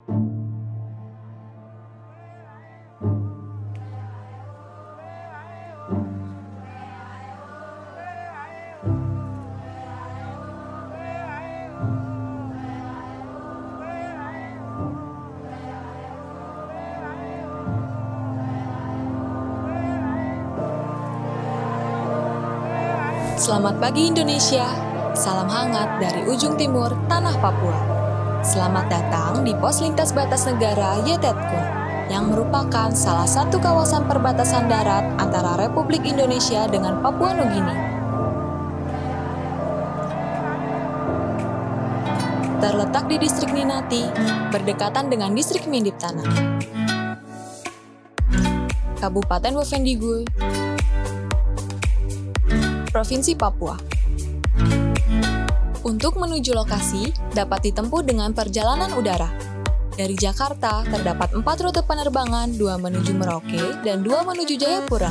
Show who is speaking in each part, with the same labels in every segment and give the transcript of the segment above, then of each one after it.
Speaker 1: Selamat pagi Indonesia, salam hangat dari ujung timur tanah Papua. Selamat datang di Pos Lintas Batas Negara Yetetkun, yang merupakan salah satu kawasan perbatasan darat antara Republik Indonesia dengan Papua Nugini. Terletak di distrik Ninati, berdekatan dengan distrik Mindiptana, Kabupaten Bovendigul, Provinsi Papua. Untuk menuju lokasi, dapat ditempuh dengan perjalanan udara. Dari Jakarta, terdapat 4 rute penerbangan, 2 menuju Merauke dan 2 menuju Jayapura.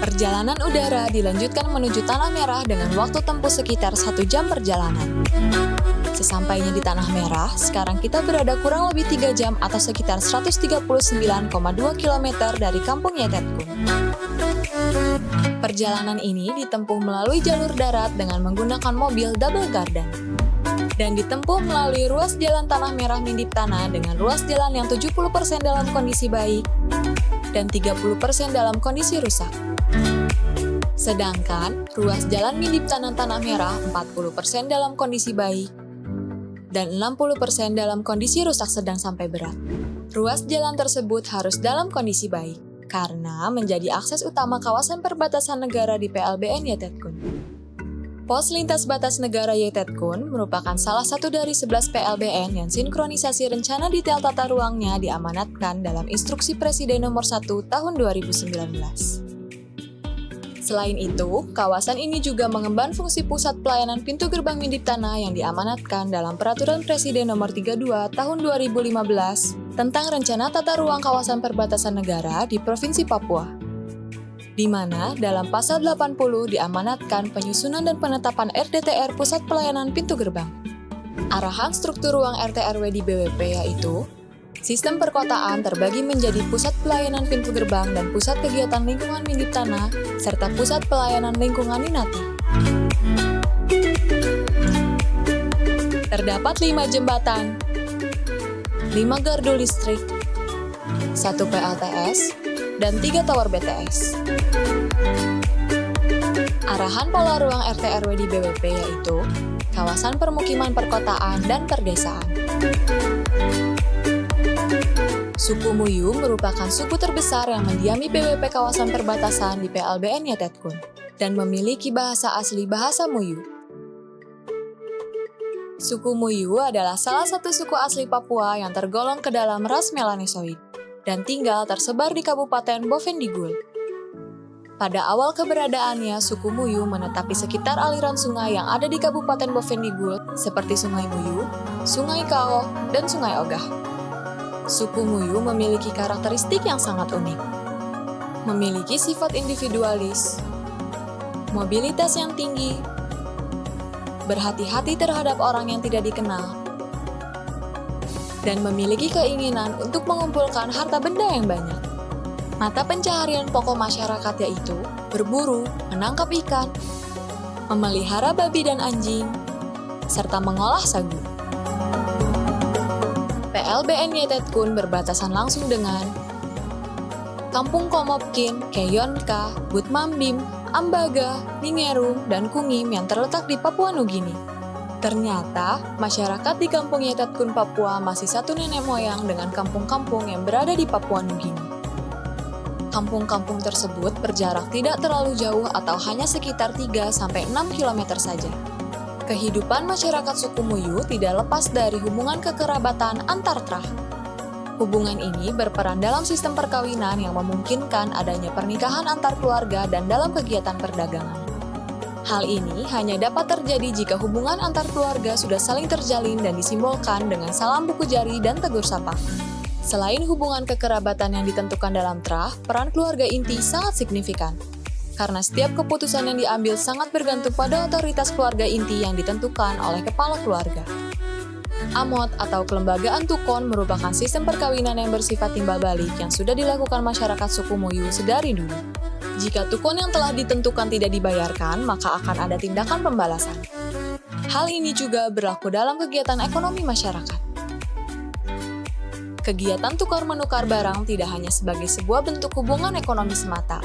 Speaker 1: Perjalanan udara dilanjutkan menuju Tanah Merah dengan waktu tempuh sekitar 1 jam perjalanan. Sesampainya di Tanah Merah, sekarang kita berada kurang lebih 3 jam atau sekitar 139,2 km dari Kampung Yetetkun. Perjalanan ini ditempuh melalui jalur darat dengan menggunakan mobil double gardan dan ditempuh melalui ruas jalan Tanah Merah Mindiptana dengan ruas jalan yang 70% dalam kondisi baik dan 30% dalam kondisi rusak. Sedangkan ruas jalan Mindiptana Tanah Merah 40% dalam kondisi baik dan 60% dalam kondisi rusak sedang sampai berat. Ruas jalan tersebut harus dalam kondisi baik karena menjadi akses utama kawasan perbatasan negara di PLBN Yetetkun. Pos Lintas Batas Negara Yetetkun merupakan salah satu dari 11 PLBN yang sinkronisasi rencana detail tata ruangnya diamanatkan dalam Instruksi Presiden Nomor 1 Tahun 2019. Selain itu, kawasan ini juga mengemban fungsi pusat pelayanan pintu gerbang Mindiptana yang diamanatkan dalam Peraturan Presiden Nomor 32 Tahun 2015 tentang Rencana Tata Ruang Kawasan Perbatasan Negara di Provinsi Papua, di mana dalam Pasal 80 diamanatkan penyusunan dan penetapan RDTR Pusat Pelayanan Pintu Gerbang. Arahan struktur ruang RT/RW di BWP yaitu sistem perkotaan terbagi menjadi Pusat Pelayanan Pintu Gerbang dan Pusat Kegiatan Lingkungan Mindiptana, serta Pusat Pelayanan Lingkungan Ninati. Terdapat 5 jembatan, 5 gardu listrik, 1 PLTS, dan 3 tower BTS. Arahan pola ruang RT/RW di BWP yaitu kawasan permukiman perkotaan dan perdesaan. Suku Muyu merupakan suku terbesar yang mendiami BWP kawasan perbatasan di PLBN Yetetkun dan memiliki bahasa asli bahasa Muyu. Suku Muyu adalah salah satu suku asli Papua yang tergolong ke dalam ras Melanesoid dan tinggal tersebar di Kabupaten Bovendigul. Pada awal keberadaannya, suku Muyu menetapi sekitar aliran sungai yang ada di Kabupaten Bovendigul seperti Sungai Muyu, Sungai Kao, dan Sungai Ogah. Suku Muyu memiliki karakteristik yang sangat unik. Memiliki sifat individualis, mobilitas yang tinggi, berhati-hati terhadap orang yang tidak dikenal, dan memiliki keinginan untuk mengumpulkan harta benda yang banyak. Mata pencaharian pokok masyarakat yaitu berburu, menangkap ikan, memelihara babi dan anjing, serta mengolah sagu. PLBN Yetetkun berbatasan langsung dengan Kampung Komopkin, Keyonka, Butmambim, Ambaga, Ningerum, dan Kungim yang terletak di Papua Nugini. Ternyata, masyarakat di Kampung Yetetkun, Papua masih satu nenek moyang dengan kampung-kampung yang berada di Papua Nugini. Kampung-kampung tersebut berjarak tidak terlalu jauh atau hanya sekitar 3-6 km saja. Kehidupan masyarakat suku Muyu tidak lepas dari hubungan kekerabatan antar trah. Hubungan ini berperan dalam sistem perkawinan yang memungkinkan adanya pernikahan antar keluarga dan dalam kegiatan perdagangan. Hal ini hanya dapat terjadi jika hubungan antar keluarga sudah saling terjalin dan disimbolkan dengan salam buku jari dan tegur sapa. Selain hubungan kekerabatan yang ditentukan dalam trah, peran keluarga inti sangat signifikan. Karena setiap keputusan yang diambil sangat bergantung pada otoritas keluarga inti yang ditentukan oleh kepala keluarga. Amot atau kelembagaan tukon merupakan sistem perkawinan yang bersifat timbal balik yang sudah dilakukan masyarakat suku Muyu sedari dulu. Jika tukon yang telah ditentukan tidak dibayarkan, maka akan ada tindakan pembalasan. Hal ini juga berlaku dalam kegiatan ekonomi masyarakat. Kegiatan tukar-menukar barang tidak hanya sebagai sebuah bentuk hubungan ekonomi semata,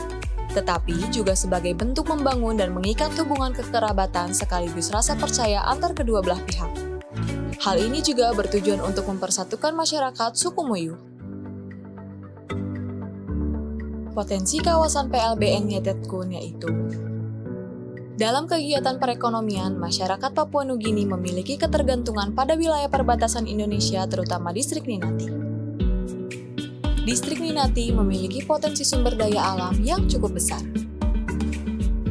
Speaker 1: tetapi juga sebagai bentuk membangun dan mengikat hubungan kekerabatan sekaligus rasa percaya antar kedua belah pihak. Hal ini juga bertujuan untuk mempersatukan masyarakat suku Muyu. Potensi kawasan PLBN Nyetetkun yaitu dalam kegiatan perekonomian, masyarakat Papua Nugini memiliki ketergantungan pada wilayah perbatasan Indonesia terutama distrik Ninati. Distrik Ninati memiliki potensi sumber daya alam yang cukup besar.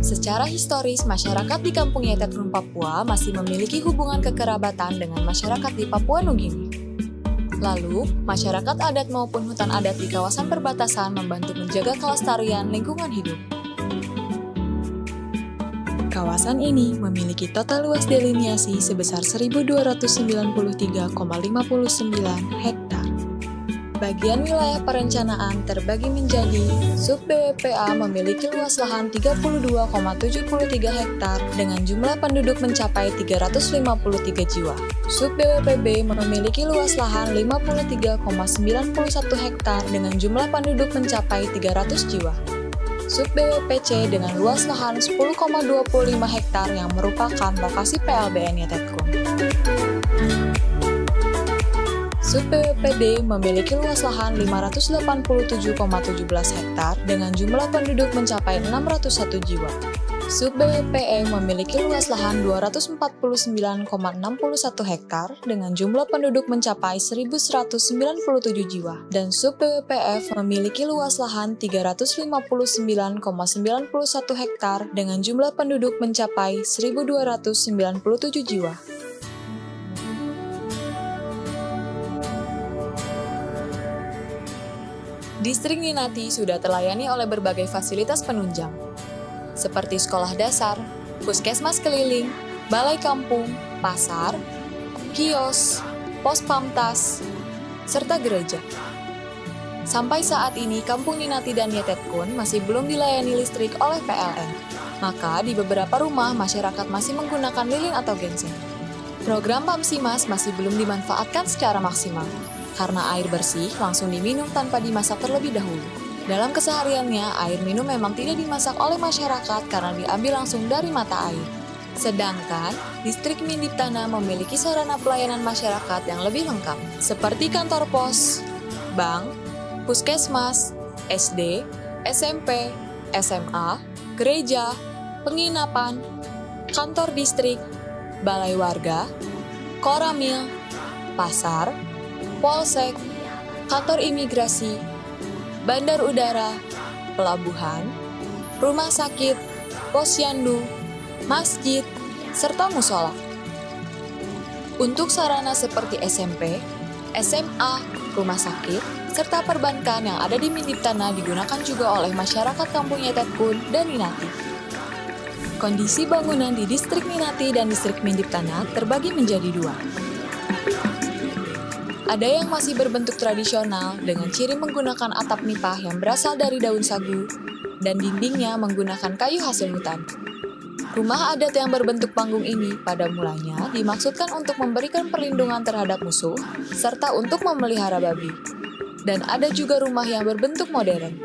Speaker 1: Secara historis, masyarakat di kampung Nyetetkun, Papua masih memiliki hubungan kekerabatan dengan masyarakat di Papua Nugini. Lalu, masyarakat adat maupun hutan adat di kawasan perbatasan membantu menjaga kelestarian lingkungan hidup. Kawasan ini memiliki total luas deliniasi sebesar 1.293,59 hektar. Bagian wilayah perencanaan terbagi menjadi Sub-BWPA memiliki luas lahan 32,73 hektar dengan jumlah penduduk mencapai 353 jiwa. Sub-BWPB memiliki luas lahan 53,91 hektar dengan jumlah penduduk mencapai 300 jiwa. Sub-BWPC dengan luas lahan 10,25 hektar yang merupakan lokasi PLBN Nyetetkun. Sub-BWPD memiliki luas lahan 587,17 hektar dengan jumlah penduduk mencapai 601 jiwa. Sub-BWPE memiliki luas lahan 249,61 hektar dengan jumlah penduduk mencapai 1.197 jiwa. Dan Sub-BWPF memiliki luas lahan 359,91 hektar dengan jumlah penduduk mencapai 1.297 jiwa. Distrik Ninati sudah terlayani oleh berbagai fasilitas penunjang, seperti sekolah dasar, puskesmas keliling, balai kampung, pasar, kios, pos pamtas, serta gereja. Sampai saat ini, Kampung Ninati dan Nyetetkun masih belum dilayani listrik oleh PLN. Maka, di beberapa rumah, masyarakat masih menggunakan lilin atau genset. Program Pamsimas masih belum dimanfaatkan secara maksimal, karena air bersih langsung diminum tanpa dimasak terlebih dahulu. Dalam kesehariannya, air minum memang tidak dimasak oleh masyarakat karena diambil langsung dari mata air. Sedangkan, Distrik Mindiptana memiliki sarana pelayanan masyarakat yang lebih lengkap, seperti kantor pos, bank, puskesmas, SD, SMP, SMA, gereja, penginapan, kantor distrik, balai warga, koramil, pasar, polsek, kantor imigrasi, bandar udara, pelabuhan, rumah sakit, posyandu, masjid, serta musola. Untuk sarana seperti SMP, SMA, rumah sakit, serta perbankan yang ada di Mindiptana digunakan juga oleh masyarakat Kampung Nyetetkun dan Ninati. Kondisi bangunan di Distrik Ninati dan Distrik Mindiptana terbagi menjadi dua. Ada yang masih berbentuk tradisional dengan ciri menggunakan atap nipah yang berasal dari daun sagu dan dindingnya menggunakan kayu hasil hutan. Rumah adat yang berbentuk panggung ini pada mulanya dimaksudkan untuk memberikan perlindungan terhadap musuh serta untuk memelihara babi. Dan ada juga rumah yang berbentuk modern.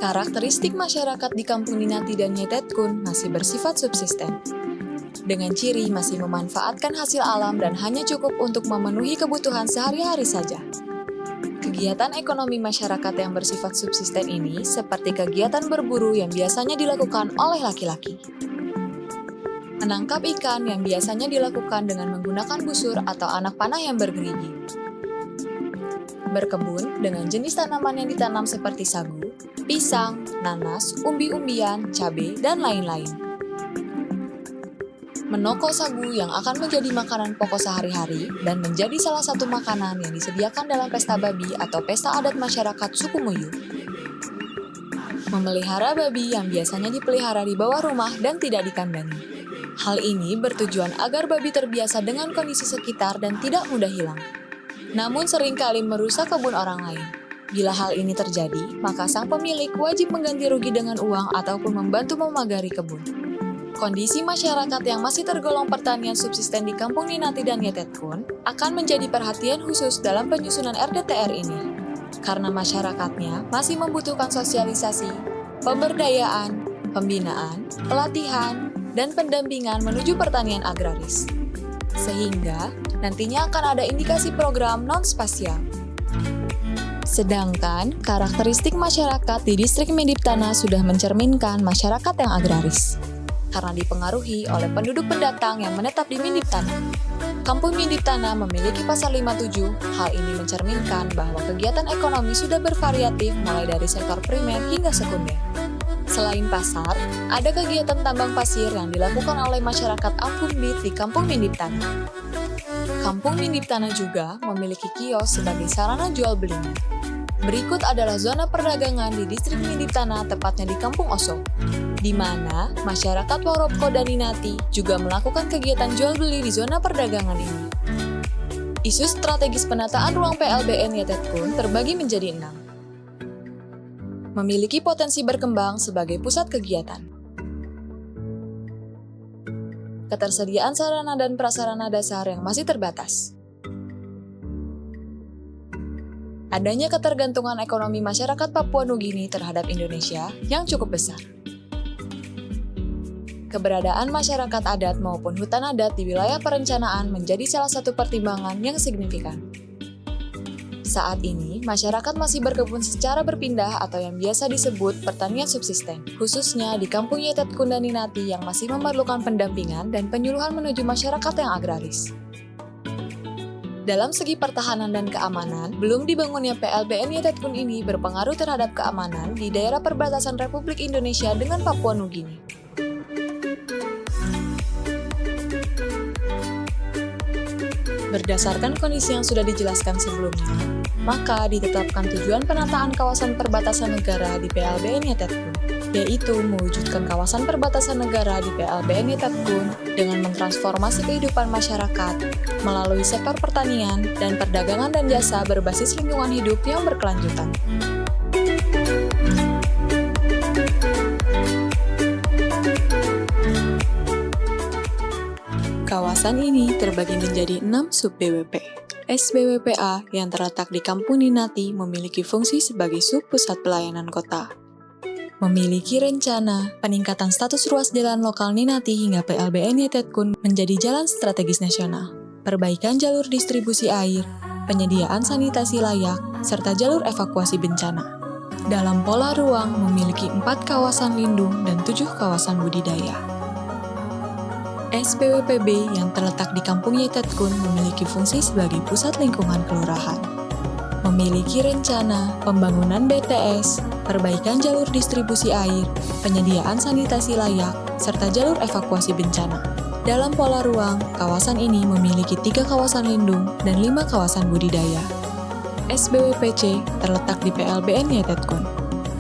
Speaker 1: Karakteristik masyarakat di Kampung Ninati dan Nyetetkun masih bersifat subsisten, dengan ciri masih memanfaatkan hasil alam dan hanya cukup untuk memenuhi kebutuhan sehari-hari saja. Kegiatan ekonomi masyarakat yang bersifat subsisten ini seperti kegiatan berburu yang biasanya dilakukan oleh laki-laki. Menangkap ikan yang biasanya dilakukan dengan menggunakan busur atau anak panah yang bergerigi. Berkebun dengan jenis tanaman yang ditanam seperti sagu, pisang, nanas, umbi-umbian, cabai, dan lain-lain. Menokol sagu yang akan menjadi makanan pokok sehari-hari dan menjadi salah satu makanan yang disediakan dalam pesta babi atau pesta adat masyarakat suku Muyu. memelihara babi yang biasanya dipelihara di bawah rumah dan tidak dikandangi. Hal ini bertujuan agar babi terbiasa dengan kondisi sekitar dan tidak mudah hilang. Namun seringkali merusak kebun orang lain. Bila hal ini terjadi, maka sang pemilik wajib mengganti rugi dengan uang ataupun membantu memagari kebun. Kondisi masyarakat yang masih tergolong pertanian subsisten di Kampung Ninati dan Yetetkun akan menjadi perhatian khusus dalam penyusunan RDTR ini, karena masyarakatnya masih membutuhkan sosialisasi, pemberdayaan, pembinaan, pelatihan, dan pendampingan menuju pertanian agraris. Sehingga nantinya akan ada indikasi program non-spasial. Sedangkan karakteristik masyarakat di distrik Mindiptana sudah mencerminkan masyarakat yang agraris, karena dipengaruhi oleh penduduk pendatang yang menetap di Mindiptana. Kampung Mindiptana memiliki pasar 57, hal ini mencerminkan bahwa kegiatan ekonomi sudah bervariatif mulai dari sektor primer hingga sekunder. Selain pasar, ada kegiatan tambang pasir yang dilakukan oleh masyarakat Ampun Bit di Kampung Mindiptana. Kampung Mindiptana juga memiliki kios sebagai sarana jual belinya. Berikut adalah zona perdagangan di distrik Mindiptana, tepatnya di Kampung Oso, di mana masyarakat Waropko dan Ninati juga melakukan kegiatan jual beli di zona perdagangan ini. Isu strategis penataan ruang PLBN Yetetkun terbagi menjadi 6. Memiliki potensi berkembang sebagai pusat kegiatan. Ketersediaan sarana dan prasarana dasar yang masih terbatas. Adanya ketergantungan ekonomi masyarakat Papua Nugini terhadap Indonesia yang cukup besar. Keberadaan masyarakat adat maupun hutan adat di wilayah perencanaan menjadi salah satu pertimbangan yang signifikan. Saat ini, masyarakat masih berkebun secara berpindah atau yang biasa disebut pertanian subsisten, khususnya di Kampung Yetetkun dan Ninati yang masih memerlukan pendampingan dan penyuluhan menuju masyarakat yang agraris. Dalam segi pertahanan dan keamanan, belum dibangunnya PLBN Yetetkun ini berpengaruh terhadap keamanan di daerah perbatasan Republik Indonesia dengan Papua Nugini. Berdasarkan kondisi yang sudah dijelaskan sebelumnya, maka ditetapkan tujuan penataan kawasan perbatasan negara di PLBN Yetetkun, yaitu mewujudkan kawasan perbatasan negara di PLBN Yetetkun dengan mentransformasi kehidupan masyarakat melalui sektor pertanian dan perdagangan dan jasa berbasis lingkungan hidup yang berkelanjutan. Kawasan ini terbagi menjadi 6 sub-BWP. SBWPA yang terletak di Kampung Ninati memiliki fungsi sebagai sub-pusat pelayanan kota. Memiliki rencana peningkatan status ruas jalan lokal Ninati hingga PLBN Yetetkun menjadi jalan strategis nasional, perbaikan jalur distribusi air, penyediaan sanitasi layak, serta jalur evakuasi bencana. Dalam pola ruang memiliki 4 kawasan lindung dan 7 kawasan budidaya. SBWPB yang terletak di Kampung Yetetkun memiliki fungsi sebagai pusat lingkungan kelurahan. Memiliki rencana pembangunan BTS, perbaikan jalur distribusi air, penyediaan sanitasi layak, serta jalur evakuasi bencana. Dalam pola ruang, kawasan ini memiliki 3 kawasan lindung dan 5 kawasan budidaya. SBWPC terletak di PLBN Yetetkun.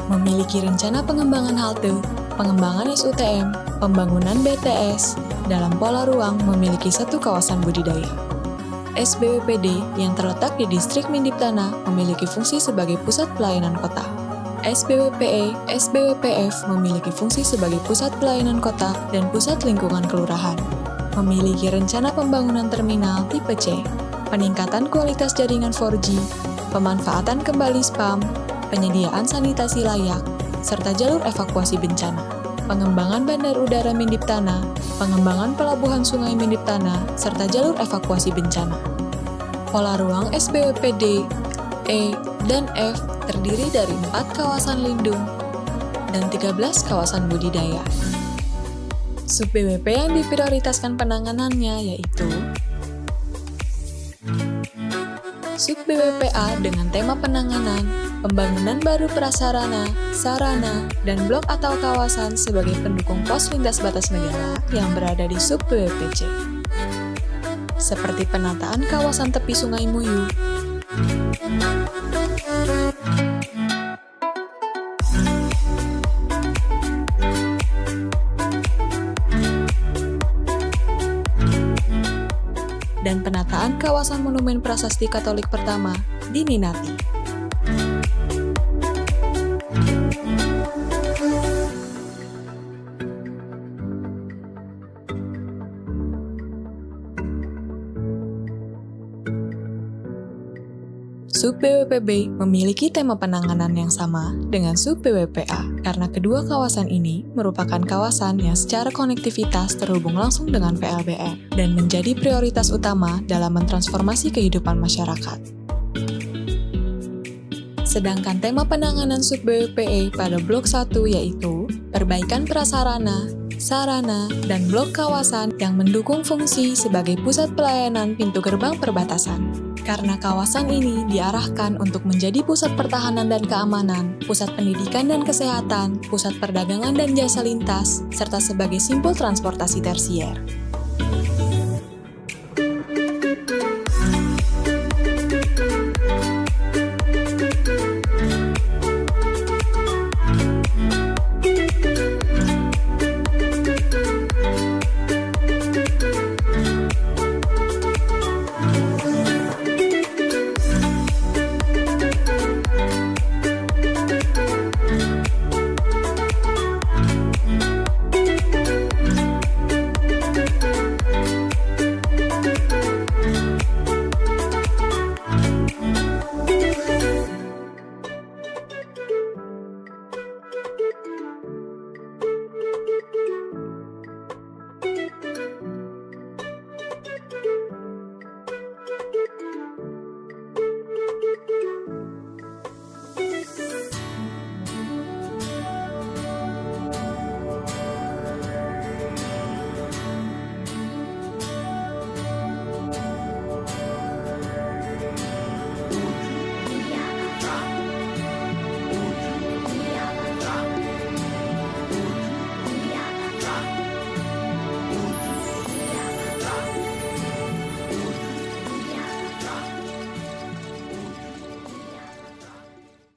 Speaker 1: Memiliki rencana pengembangan halte, pengembangan SUTM, pembangunan BTS. Dalam pola ruang memiliki 1 kawasan budidaya. SBWPD yang terletak di distrik Mindiptana memiliki fungsi sebagai pusat pelayanan kota. SBWPE, SBWPF memiliki fungsi sebagai pusat pelayanan kota dan pusat lingkungan kelurahan. Memiliki rencana pembangunan terminal tipe C, peningkatan kualitas jaringan 4G, pemanfaatan kembali spam, penyediaan sanitasi layak, serta jalur evakuasi bencana. Pengembangan Bandar Udara Mindiptana, pengembangan Pelabuhan Sungai Mindiptana, serta jalur evakuasi bencana. Pola ruang SBWPD, E, dan F terdiri dari 4 kawasan lindung dan 13 kawasan budidaya. Sub-BWP yang diprioritaskan penanganannya yaitu Sub-BWPA dengan tema penanganan, pembangunan baru prasarana, sarana, dan blok atau kawasan sebagai pendukung pos lintas batas negara yang berada di sub-BWPC. Seperti penataan kawasan tepi Sungai Muyu, dan penataan kawasan Monumen Prasasti Katolik pertama diminati. Sub BWPB memiliki tema penanganan yang sama dengan Sub BWPA karena kedua kawasan ini merupakan kawasan yang secara konektivitas terhubung langsung dengan PLBN dan menjadi prioritas utama dalam mentransformasi kehidupan masyarakat. Sedangkan tema penanganan Sub BWPE pada Blok 1 yaitu perbaikan prasarana, sarana, dan blok kawasan yang mendukung fungsi sebagai pusat pelayanan pintu gerbang perbatasan. Karena kawasan ini diarahkan untuk menjadi pusat pertahanan dan keamanan, pusat pendidikan dan kesehatan, pusat perdagangan dan jasa lintas, serta sebagai simpul transportasi tersier.